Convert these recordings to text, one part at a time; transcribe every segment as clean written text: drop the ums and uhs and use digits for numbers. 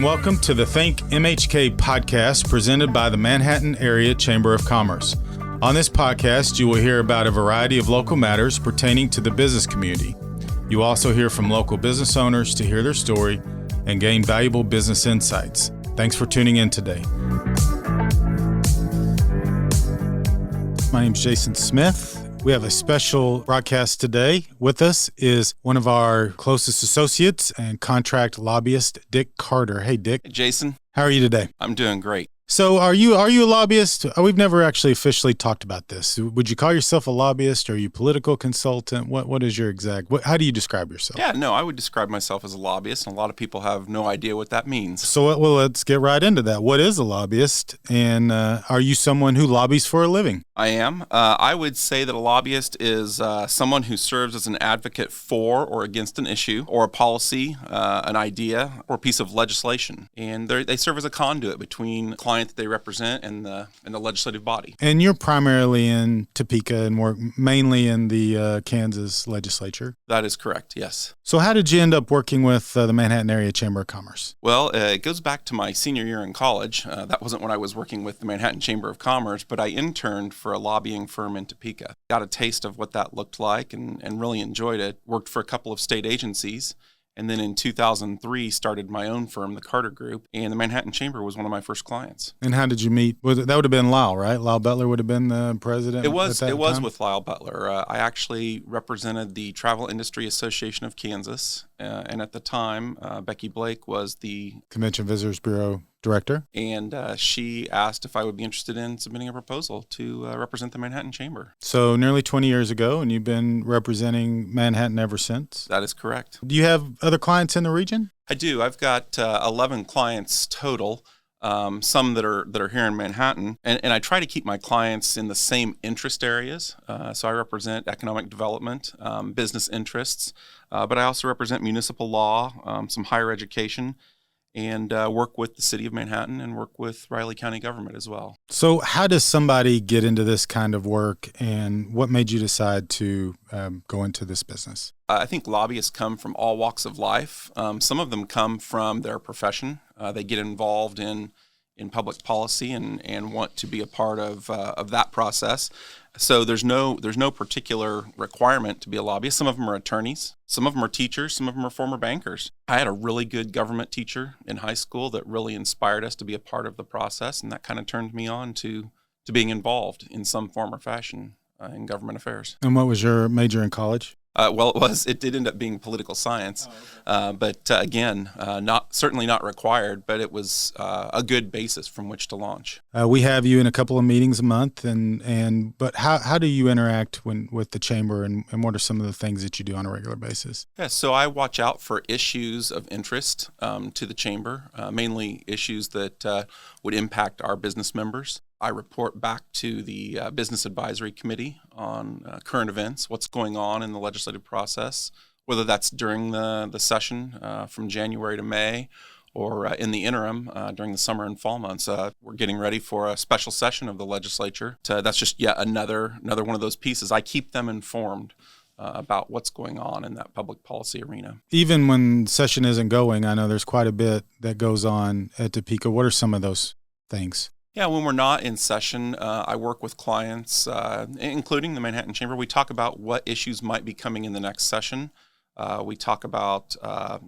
and welcome to the ThinkMHK Podcast presented by the Manhattan Area Chamber of Commerce. On this podcast, you will hear about a variety of local matters pertaining to the business community. You also hear from local business owners to hear their story and gain valuable business insights. Thanks for tuning in today. My name is Jason Smith. We have a special broadcast today. With us is one of our closest associates and contract lobbyist, Dick Carter. Hey, Dick. Hey, Jason. How are you today? I'm doing great. So are you a lobbyist? We've never actually officially talked about this. Would you call yourself a lobbyist? Are you a political consultant? What is your exact, how do you describe yourself? Yeah, no, I would describe myself as a lobbyist, and a lot of people have no idea what that means. So well, let's get right into that. What is a lobbyist? And are you someone who lobbies for a living? I am. I would say that a lobbyist is someone who serves as an advocate for or against an issue or a policy, an idea, or a piece of legislation. And they serve as a conduit between clients that they represent and the legislative body. And you're primarily in Topeka and more mainly in the Kansas legislature? That is correct, yes. So how did you end up working with the Manhattan Area Chamber of Commerce? Well, it goes back to my senior year in college. That wasn't when I was working with the Manhattan Chamber of Commerce, but I interned for a lobbying firm in Topeka. Got a taste of what that looked like and really enjoyed it. Worked for a couple of state agencies. And then in 2003, started my own firm, the Carter Group, and the Manhattan Chamber was one of my first clients. And how did you meet? That would have been Lyle, right? Lyle Butler would have been the president. It was time? with Lyle Butler. I actually represented the Travel Industry Association of Kansas, and at the time, Becky Blake was the Convention Visitors Bureau director. And she asked if I would be interested in submitting a proposal to represent the Manhattan Chamber. So nearly 20 years ago, and you've been representing Manhattan ever since? That is correct. Do you have other clients in the region? I do. I've got 11 clients total, some that are here in Manhattan. And I try to keep my clients in the same interest areas. So I represent economic development, business interests, but I also represent municipal law, some higher education, and work with the city of Manhattan and work with Riley County government as well. So how does somebody get into this kind of work, and what made you decide to go into this business? I think lobbyists come from all walks of life. Some of them come from their profession. They get involved in public policy and want to be a part of that process. So there's no particular requirement to be a lobbyist. Some of them are attorneys, some of them are teachers, some of them are former bankers. I had a really good government teacher in high school that really inspired us to be a part of the process, and that kind of turned me on to being involved in some form or fashion in government affairs. And what was your major in college? It did end up being political science, but again, certainly not required, but it was a good basis from which to launch. We have you in a couple of meetings a month, but how do you interact with the chamber, and what are some of the things that you do on a regular basis? Yeah, so I watch out for issues of interest to the chamber, mainly issues that would impact our business members. I report back to the Business Advisory Committee on current events, what's going on in the legislative process, whether that's during the session from January to May or in the interim during the summer and fall months. We're getting ready for a special session of the legislature. That's just yet another one of those pieces. I keep them informed about what's going on in that public policy arena. Even when session isn't going, I know there's quite a bit that goes on at Topeka. What are some of those things? Yeah, when we're not in session, I work with clients, including the Manhattan Chamber. We talk about what issues might be coming in the next session. We talk about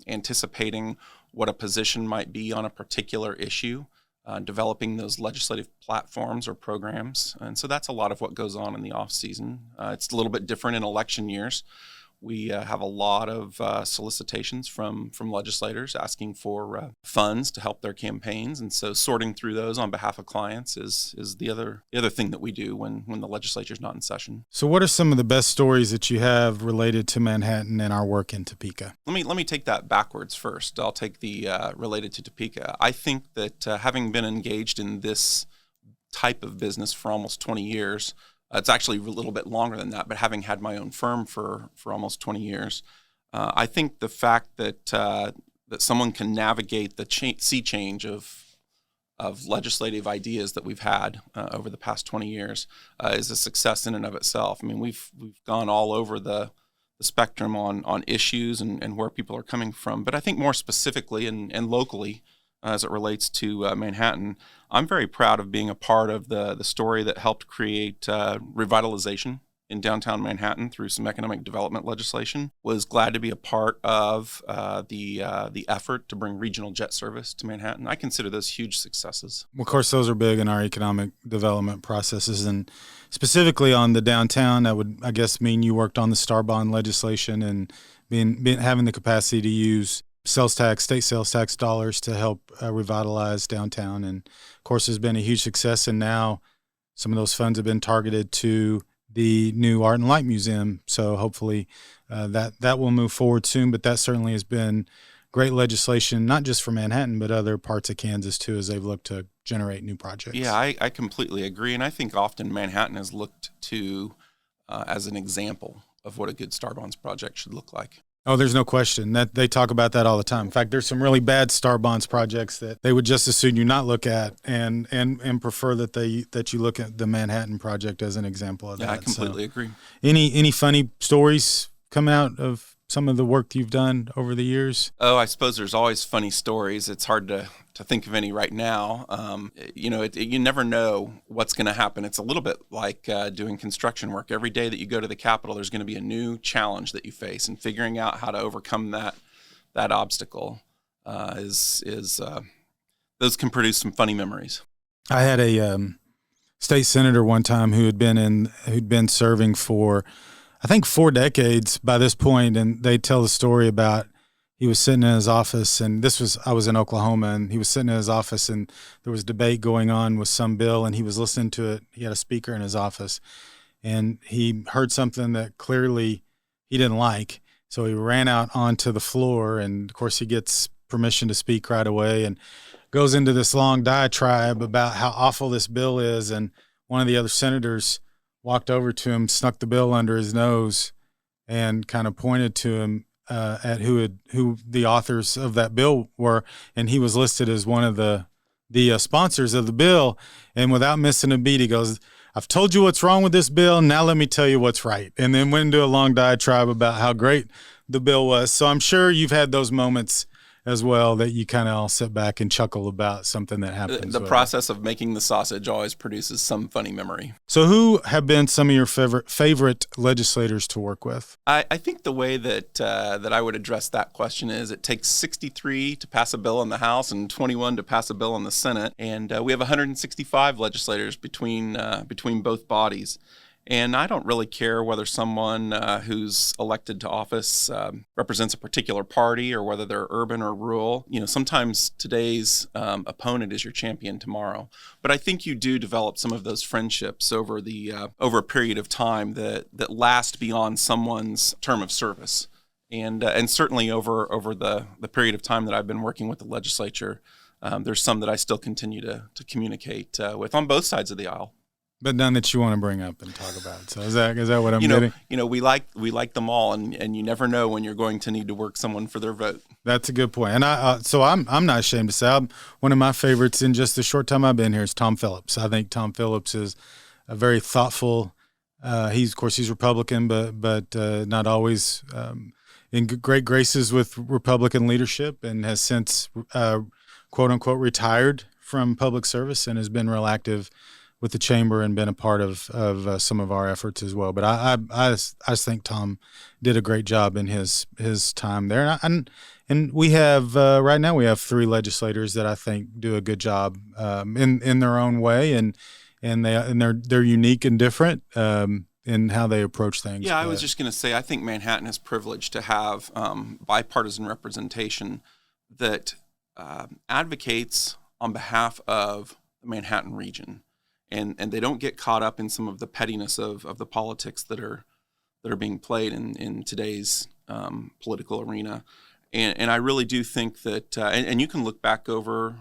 anticipating what a position might be on a particular issue, developing those legislative platforms or programs. And so that's a lot of what goes on in the off season. It's a little bit different in election years. We have a lot of solicitations from legislators asking for funds to help their campaigns, and so sorting through those on behalf of clients is the other thing that we do when the legislature's not in session. So, what are some of the best stories that you have related to Manhattan and our work in Topeka? Let me take that backwards first. I'll take the related to Topeka. I think that having been engaged in this type of business for almost 20 years. It's actually a little bit longer than that, but having had my own firm for almost 20 years, I think the fact that someone can navigate the sea change of legislative ideas that we've had over the past 20 years is a success in and of itself. I mean, we've gone all over the spectrum on issues and where people are coming from, but I think more specifically and locally, as it relates to Manhattan. I'm very proud of being a part of the story that helped create revitalization in downtown Manhattan through some economic development legislation. Was glad to be a part of the effort to bring regional jet service to Manhattan. I consider those huge successes. Of course, those are big in our economic development processes, and specifically on the downtown, that would, I guess, mean you worked on the Star Bond legislation and having the capacity to use state sales tax dollars to help revitalize downtown. And of course, there's been a huge success, and now some of those funds have been targeted to the new Art and Light Museum. So hopefully that will move forward soon. But that certainly has been great legislation, not just for Manhattan, but other parts of Kansas too, as they've looked to generate new projects. Yeah, I completely agree. And I think often Manhattan is looked to as an example of what a good Star Bonds project should look like. Oh, there's no question that they talk about that all the time. In fact, there's some really bad Star Bonds projects that they would just as soon you not look at, and prefer that you look at the Manhattan project as an example of that. Yeah, I completely agree. Any funny stories come out of some of the work you've done over the years? Oh, I suppose there's always funny stories. It's hard to think of any right now. You never know what's going to happen. It's a little bit like doing construction work. Every day that you go to the Capitol, there's going to be a new challenge that you face, and figuring out how to overcome that obstacle those can produce some funny memories. I had a state senator one time who'd been serving for, I think, 4 decades by this point, and they tell the story about he was sitting in his office, and I was in Oklahoma, and he was sitting in his office, and there was debate going on with some bill, and he was listening to it. He had a speaker in his office, and he heard something that clearly he didn't like, so he ran out onto the floor, and of course he gets permission to speak right away and goes into this long diatribe about how awful this bill is, and one of the other senators walked over to him, snuck the bill under his nose, and kind of pointed to him at who the authors of that bill were, and he was listed as one of the sponsors of the bill. And without missing a beat, he goes, "I've told you what's wrong with this bill. Now let me tell you what's right." And then went into a long diatribe about how great the bill was. So I'm sure you've had those moments as well that you kind of all sit back and chuckle about something that happens. The process of making the sausage always produces some funny memory. So who have been some of your favorite legislators to work with? I think the way that I would address that question is it takes 63 to pass a bill in the House and 21 to pass a bill in the Senate. And we have 165 legislators between both bodies. And I don't really care whether someone who's elected to office represents a particular party or whether they're urban or rural. Sometimes today's opponent is your champion tomorrow. But I think you do develop some of those friendships over a period of time that last beyond someone's term of service. And certainly over the period of time that I've been working with the legislature, there's some that I still continue to communicate with on both sides of the aisle. But none that you want to bring up and talk about. So is that what I'm getting? We like them all, and you never know when you're going to need to work someone for their vote. That's a good point. And I'm not ashamed to say one of my favorites in just the short time I've been here is Tom Phillips. I think Tom Phillips is a very thoughtful. He's Republican, but not always in great graces with Republican leadership, and has since quote unquote retired from public service and has been real active with the chamber and been a part of some of our efforts as well. But I just think Tom did a great job in his time there. And we have right now we have 3 legislators that I think do a good job in their own way, and they're unique and different in how they approach things. Yeah, I was just going to say I think Manhattan is privileged to have bipartisan representation that advocates on behalf of the Manhattan region. And they don't get caught up in some of the pettiness of the politics that are being played in today's political arena. And I really do think that, and you can look back over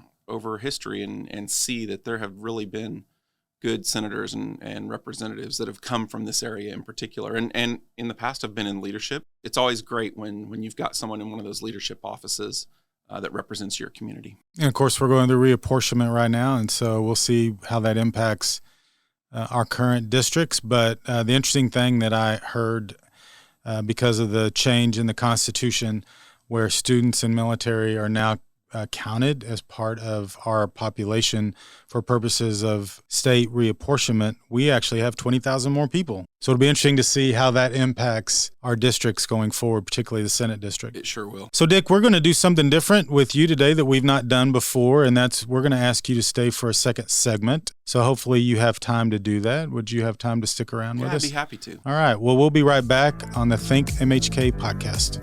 history and see that there have really been good senators and representatives that have come from this area in particular, and in the past have been in leadership. It's always great when you've got someone in one of those leadership offices that represents your community. And of course, we're going through reapportionment right now, and so we'll see how that impacts our current districts. But the interesting thing that I heard because of the change in the Constitution, where students and military are now counted as part of our population for purposes of state reapportionment, we actually have 20,000 more people. So it'll be interesting to see how that impacts our districts going forward, particularly the Senate district. It sure will. So, Dick, we're going to do something different with you today that we've not done before, and that's we're going to ask you to stay for a second segment. So hopefully you have time to do that. Would you have time to stick around with us? I'd be happy to. All right. Well, we'll be right back on the ThinkMHK Podcast.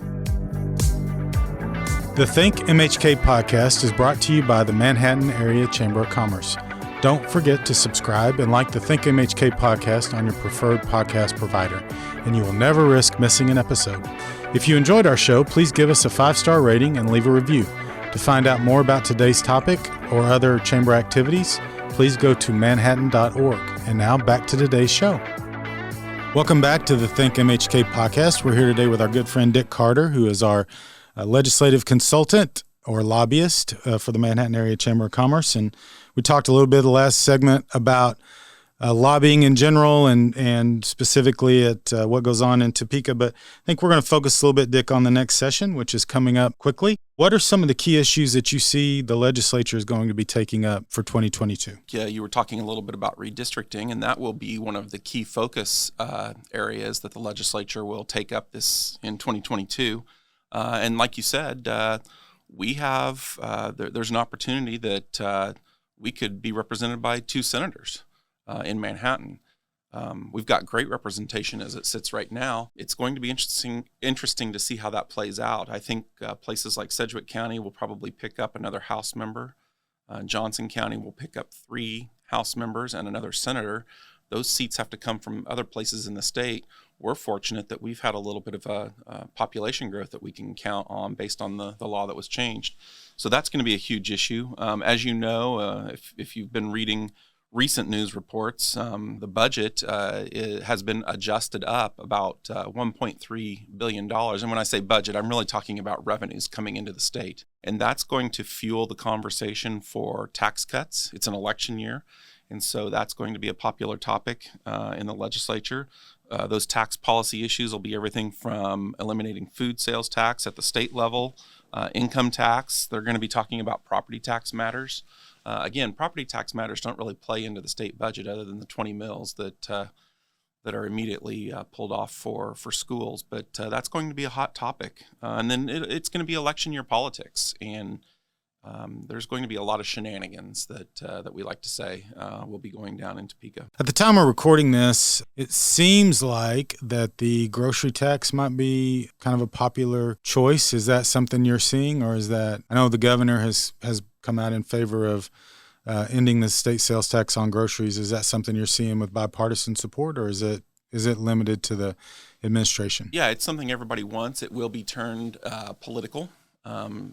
The ThinkMHK Podcast is brought to you by the Manhattan Area Chamber of Commerce. Don't forget to subscribe and like the ThinkMHK Podcast on your preferred podcast provider, and you will never risk missing an episode. If you enjoyed our show, please give us a 5-star rating and leave a review. To find out more about today's topic or other chamber activities, please go to manhattan.org. And now back to today's show. Welcome back to the ThinkMHK Podcast. We're here today with our good friend Dick Carter, who is our legislative consultant or lobbyist for the Manhattan Area Chamber of Commerce. And we talked a little bit in the last segment about lobbying in general and specifically at what goes on in Topeka. But I think we're going to focus a little bit, Dick, on the next session, which is coming up quickly. What are some of the key issues that you see the legislature is going to be taking up for 2022? Yeah, you were talking a little bit about redistricting, and that will be one of the key focus areas that the legislature will take up this in 2022. And like you said, we have there's an opportunity that we could be represented by 2 senators in Manhattan. We've got great representation as it sits right now. It's going to be interesting to see how that plays out. I think places like Sedgwick County will probably pick up another House member. Johnson County will pick up 3 House members and another senator. Those seats have to come from other places in the state. We're fortunate that we've had a little bit of a population growth that we can count on based on the law that was changed. So that's going to be a huge issue. As you know, if you've been reading recent news reports, the budget has been adjusted up about $1.3 billion. And when I say budget, I'm really talking about revenues coming into the state. And that's going to fuel the conversation for tax cuts. It's an election year. And so that's going to be a popular topic in the legislature. Those tax policy issues will be everything from eliminating food sales tax at the state level, income tax. They're going to be talking about property tax matters. Again, property tax matters don't really play into the state budget other than the 20 mills that are immediately pulled off for schools. But that's going to be a hot topic. And then it's going to be election year politics. And there's going to be a lot of shenanigans that we like to say will be going down in Topeka. At the time of recording this, it seems like that the grocery tax might be kind of a popular choice. Is that something you're seeing, or is that, I know the governor has come out in favor of ending the state sales tax on groceries. Is that something you're seeing with bipartisan support, or is it limited to the administration? Yeah, it's something everybody wants. It will be turned political.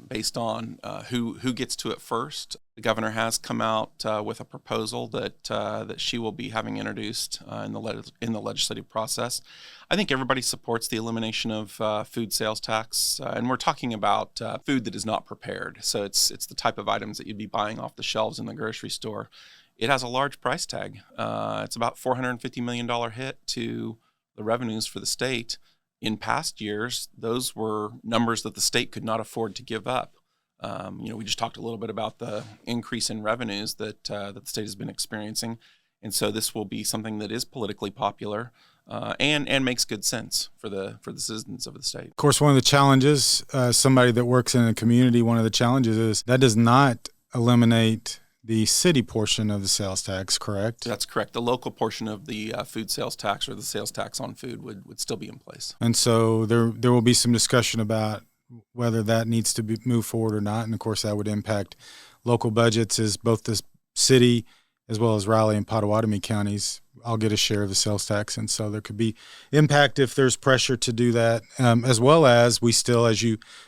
Based on who gets to it first. The governor has come out with a proposal that she will be having introduced in the legislative process. I think everybody supports the elimination of food sales tax, and we're talking about food that is not prepared. So it's the type of items that you'd be buying off the shelves in the grocery store. It has a large price tag. It's about $450 million hit to the revenues for the state. In past years, those were numbers that the state could not afford to give up. We just talked a little bit about the increase in revenues that the state has been experiencing. And so this will be something that is politically popular and makes good sense for the citizens of the state. Of course, one of the challenges, somebody that works in a community, one of the challenges is that does not eliminate the city portion of the sales tax, correct? That's correct. The local portion of the food sales tax or the sales tax on food would still be in place. And so there will be some discussion about whether that needs to be moved forward or not. And, of course, that would impact local budgets as both the city as well as Raleigh and Pottawatomie counties all get a share of the sales tax. And so there could be impact if there's pressure to do that, as well as we still,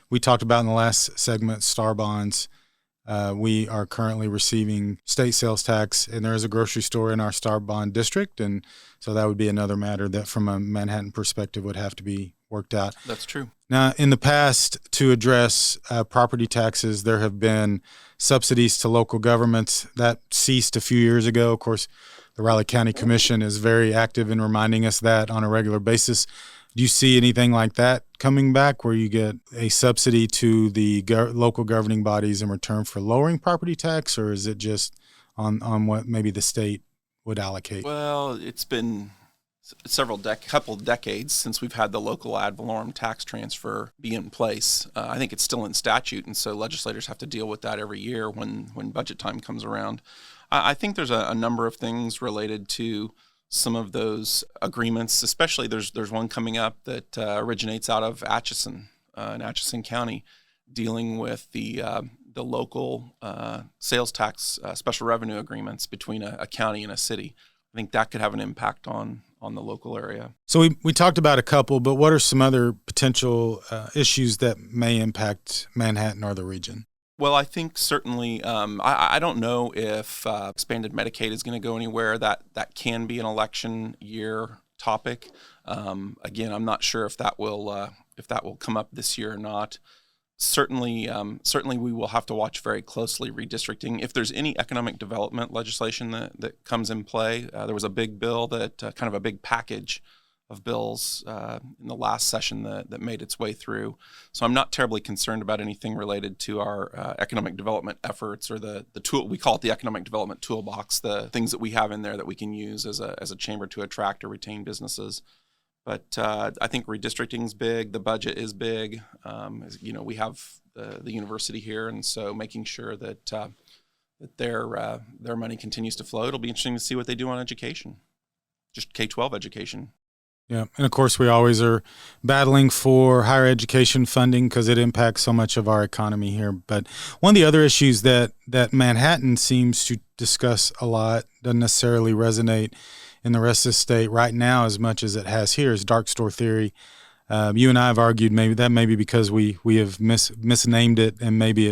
we talked about in the last segment, star bonds. We are currently receiving state sales tax, and there is a grocery store in our star bond district, and so that would be another matter that from a Manhattan perspective would have to be worked out. That's true. Now, in the past, to address property taxes, there have been subsidies to local governments. That ceased a few years ago. Of course, the Raleigh County Commission is very active in reminding us that on a regular basis. Do you see anything like that coming back where you get a subsidy to the local governing bodies in return for lowering property tax, or is it just on what maybe the state would allocate? Well, it's been couple of decades since we've had the local ad valorem tax transfer be in place. I think it's still in statute, and so legislators have to deal with that every year when budget time comes around. I think there's a number of things related to some of those agreements, especially there's one coming up that originates out of Atchison, in Atchison County, dealing with the local sales tax special revenue agreements between a county and a city. I think that could have an impact on the local area. So we talked about a couple, but what are some other potential issues that may impact Manhattan or the region? Well, I think certainly, I don't know if expanded Medicaid is going to go anywhere. That can be an election year topic. Again, I'm not sure if that will come up this year or not. Certainly, we will have to watch very closely redistricting. If there's any economic development legislation that comes in play, there was a big bill that kind of a big package of bills in the last session that made its way through. So I'm not terribly concerned about anything related to our economic development efforts or the tool. We call it the economic development toolbox, the things that we have in there that we can use as a chamber to attract or retain businesses. But I think redistricting is big. The budget is big. We have the university here, and so making sure that their money continues to flow. It'll be interesting to see what they do on education, just K-12 education. Yeah, and of course we always are battling for higher education funding because it impacts so much of our economy here. But one of the other issues that Manhattan seems to discuss a lot, doesn't necessarily resonate in the rest of the state right now as much as it has here, is dark store theory. You and I have argued maybe because we have misnamed it, and maybe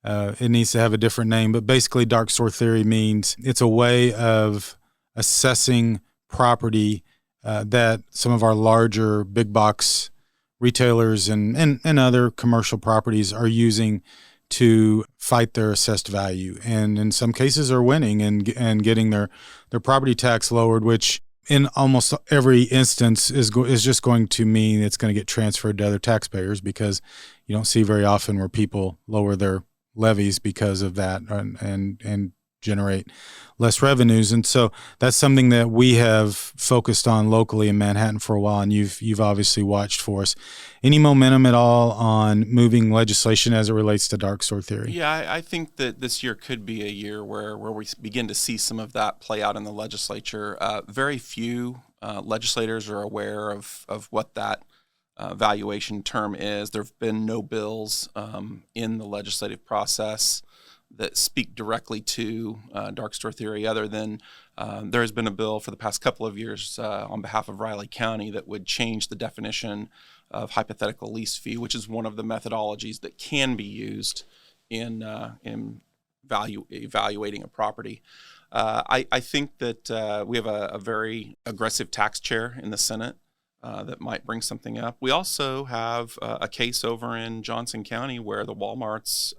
it needs to have a different name. But basically, dark store theory means it's a way of assessing property that some of our larger big box retailers and other commercial properties are using to fight their assessed value, and in some cases are winning and getting their property tax lowered, which in almost every instance is just going to mean it's going to get transferred to other taxpayers, because you don't see very often where people lower their levies because of that and generate less revenues. And so that's something that we have focused on locally in Manhattan for a while, and you've obviously watched for us. Any momentum at all on moving legislation as it relates to dark store theory? Yeah, I think that this year could be a year where we begin to see some of that play out in the legislature. Very few legislators are aware of what that valuation term is. There have been no bills in the legislative process that speak directly to dark store theory, other than there has been a bill for the past couple of years on behalf of Riley County that would change the definition of hypothetical lease fee, which is one of the methodologies that can be used in evaluating a property. I think that we have a very aggressive tax chair in the Senate that might bring something up. We also have a case over in Johnson County where the Walmarts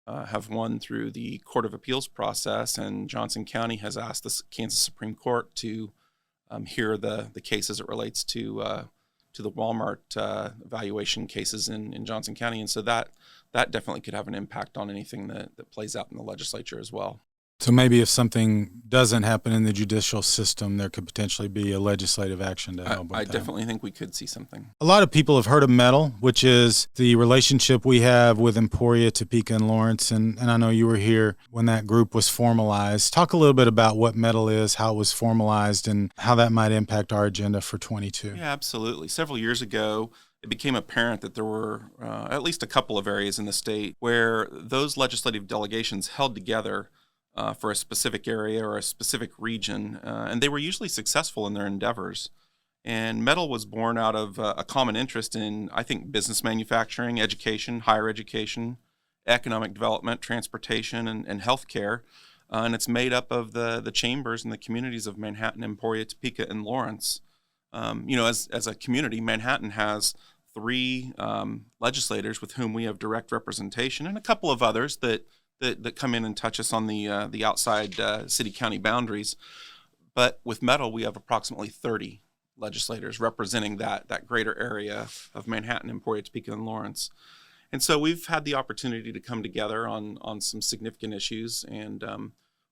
have won through the Court of Appeals process, and Johnson County has asked the Kansas Supreme Court to hear the case as it relates to the Walmart valuation cases in Johnson County, and so that definitely could have an impact on anything that plays out in the legislature as well. So maybe if something doesn't happen in the judicial system, there could potentially be a legislative action to help with that. I definitely think we could see something. A lot of people have heard of METL, which is the relationship we have with Emporia, Topeka, and Lawrence. And I know you were here when that group was formalized. Talk a little bit about what METL is, how it was formalized, and how that might impact our agenda for 22. Yeah, absolutely. Several years ago, it became apparent that there were at least a couple of areas in the state where those legislative delegations held together for a specific area or a specific region, and they were usually successful in their endeavors. And METL was born out of a common interest in, I think, business manufacturing, education, higher education, economic development, transportation, and healthcare. And it's made up of the chambers and the communities of Manhattan, Emporia, Topeka, and Lawrence. As a community, Manhattan has 3 legislators with whom we have direct representation, and a couple of others that come in and touch us on the outside city-county boundaries. But with METL, we have approximately 30 legislators representing that greater area of Manhattan, Emporia, Topeka, and Lawrence. And so we've had the opportunity to come together on some significant issues and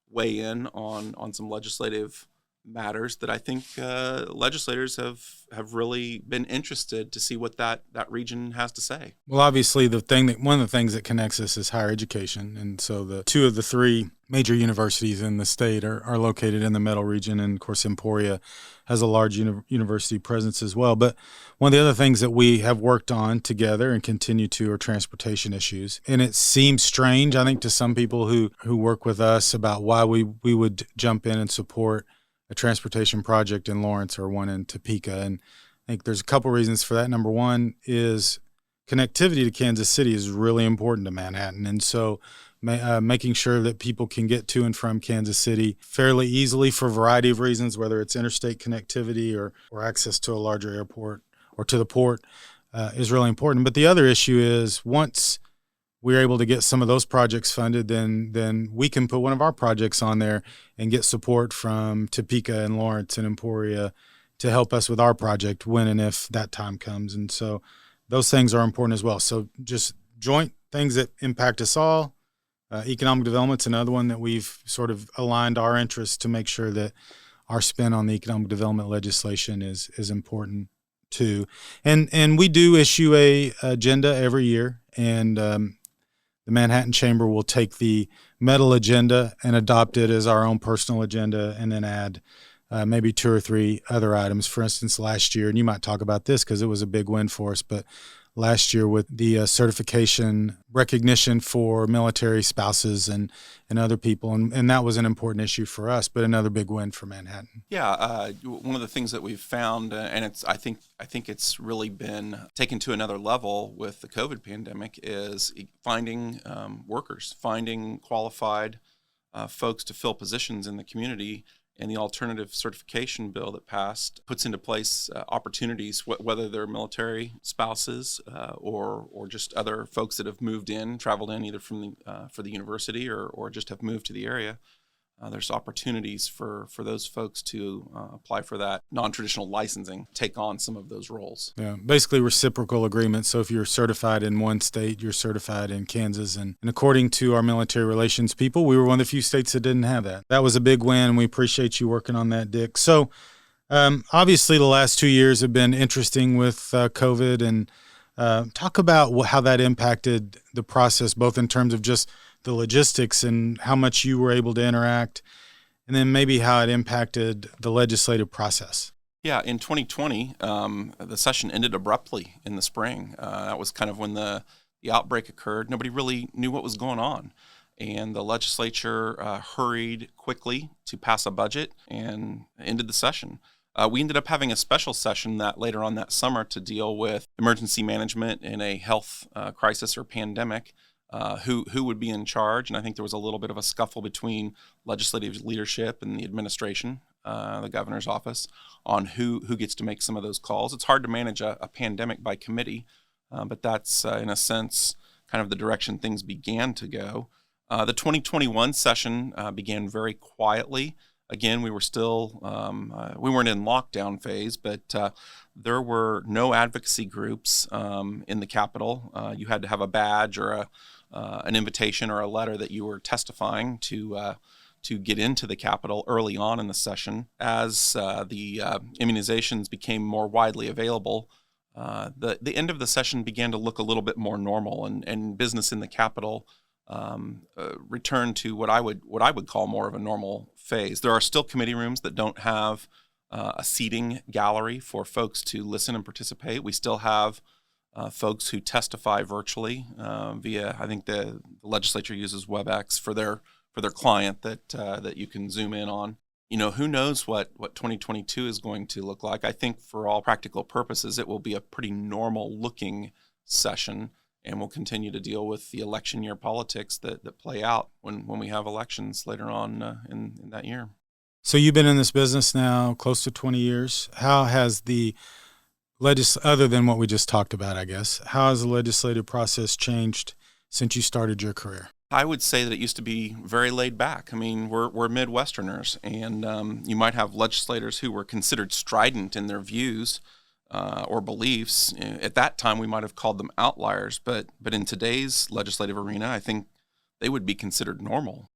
weigh in on some legislative matters that I think legislators have really been interested to see what that region has to say. Well, obviously, one of the things that connects us is higher education, and so the two of the three major universities in the state are located in the METL region, and of course, Emporia has a large university presence as well. But one of the other things that we have worked on together and continue to are transportation issues, and it seems strange, I think, to some people who work with us about why we would jump in and support a transportation project in Lawrence or one in Topeka. And I think there's a couple reasons for that. Number one is connectivity to Kansas City is really important to Manhattan. And so making sure that people can get to and from Kansas City fairly easily for a variety of reasons, whether it's interstate connectivity or access to a larger airport or to the port is really important. But the other issue is once we're able to get some of those projects funded, then we can put one of our projects on there and get support from Topeka and Lawrence and Emporia to help us with our project when and if that time comes. And so those things are important as well. So just joint things that impact us all. Economic development's another one that we've sort of aligned our interests to make sure that our spin on the economic development legislation is important too. And we do issue a agenda every year, and the Manhattan Chamber will take the METL agenda and adopt it as our own personal agenda and then add maybe two or three other items. For instance, last year, and you might talk about this because it was a big win for us, but last year with the certification recognition for military spouses and other people, and that was an important issue for us, but another big win for Manhattan. Yeah, one of the things that we've found, and I think it's really been taken to another level with the COVID pandemic, is finding workers, finding qualified folks to fill positions in the community. And the alternative certification bill that passed puts into place opportunities, whether they're military spouses or just other folks that have traveled in either from for the university or just have moved to the area. There's opportunities for those folks to apply for that non-traditional licensing, take on some of those roles. Yeah, basically reciprocal agreements. So if you're certified in one state, you're certified in Kansas. And according to our military relations people, we were one of the few states that didn't have that. That was a big win, and we appreciate you working on that, Dick. So obviously the last 2 years have been interesting with COVID, and talk about how that impacted the process, both in terms of just the logistics and how much you were able to interact, and then maybe how it impacted the legislative process. Yeah, in 2020, the session ended abruptly in the spring. That was kind of when the outbreak occurred. Nobody really knew what was going on. And the legislature hurried quickly to pass a budget and ended the session. We ended up having a special session that later on that summer to deal with emergency management in a health crisis or pandemic. Who would be in charge, and I think there was a little bit of a scuffle between legislative leadership and the administration, the governor's office, on who gets to make some of those calls. It's hard to manage a pandemic by committee, but that's, in a sense, kind of the direction things began to go. The 2021 session began very quietly. Again, we were still, we weren't in lockdown phase, but there were no advocacy groups in the Capitol. You had to have a badge or an invitation or a letter that you were testifying to get into the Capitol early on in the session. As the immunizations became more widely available, the end of the session began to look a little bit more normal, and business in the Capitol returned to what I would call more of a normal phase. There are still committee rooms that don't have a seating gallery for folks to listen and participate. We still have folks who testify virtually via, I think the legislature uses WebEx for their client that you can zoom in on. You know, who knows what 2022 is going to look like. I think for all practical purposes, it will be a pretty normal looking session, and we'll continue to deal with the election year politics that play out when we have elections later on in that year. So you've been in this business now close to 20 years. How has the other than what we just talked about, I guess, how has the legislative process changed since you started your career? I would say that it used to be very laid back. I mean, we're Midwesterners, and you might have legislators who were considered strident in their views or beliefs. At that time, we might have called them outliers, but in today's legislative arena, I think they would be considered normal.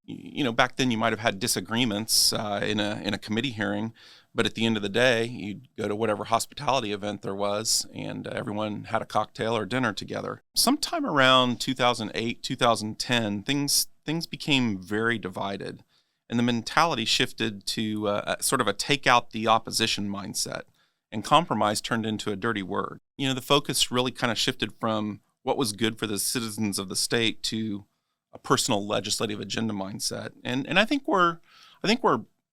Back then you might have had disagreements in a committee hearing, but at the end of the day, you'd go to whatever hospitality event there was, and everyone had a cocktail or dinner together. Sometime around 2008, 2010, things became very divided, and the mentality shifted to sort of a take out the opposition mindset, and compromise turned into a dirty word. The focus really kind of shifted from what was good for the citizens of the state to a personal legislative agenda mindset, and I think we're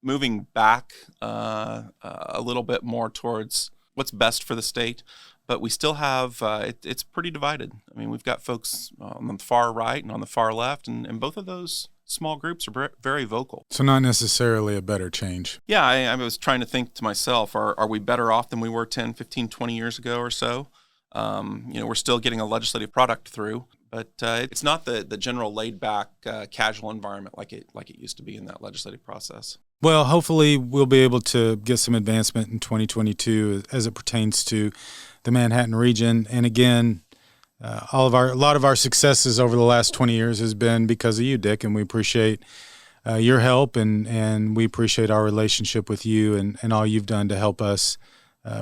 moving back a little bit more towards what's best for the state, but we still have it's pretty divided. I mean, we've got folks on the far right and on the far left, and both of those small groups are very vocal. So not necessarily a better change. Yeah, I was trying to think to myself, are we better off than we were 10, 15, 20 years ago or so? We're still getting a legislative product through, but it's not the general laid-back, casual environment like it used to be in that legislative process. Well, hopefully we'll be able to get some advancement in 2022 as it pertains to the Manhattan region. And again, a lot of our successes over the last 20 years has been because of you, Dick, and we appreciate your help, and we appreciate our relationship with you and all you've done to help us,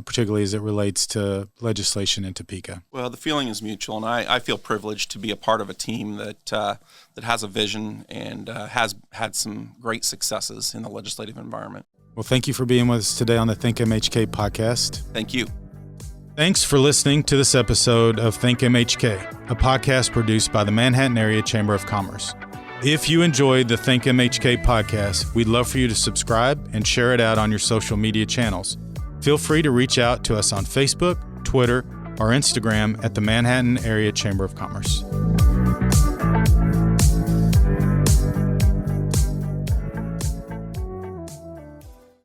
particularly as it relates to legislation in Topeka. Well, the feeling is mutual, and I feel privileged to be a part of a team that has a vision and has had some great successes in the legislative environment. Well, thank you for being with us today on the ThinkMHK podcast. Thank you. Thanks for listening to this episode of ThinkMHK, a podcast produced by the Manhattan Area Chamber of Commerce. If you enjoyed the ThinkMHK podcast, we'd love for you to subscribe and share it out on your social media channels. Feel free to reach out to us on Facebook, Twitter, or Instagram at the Manhattan Area Chamber of Commerce.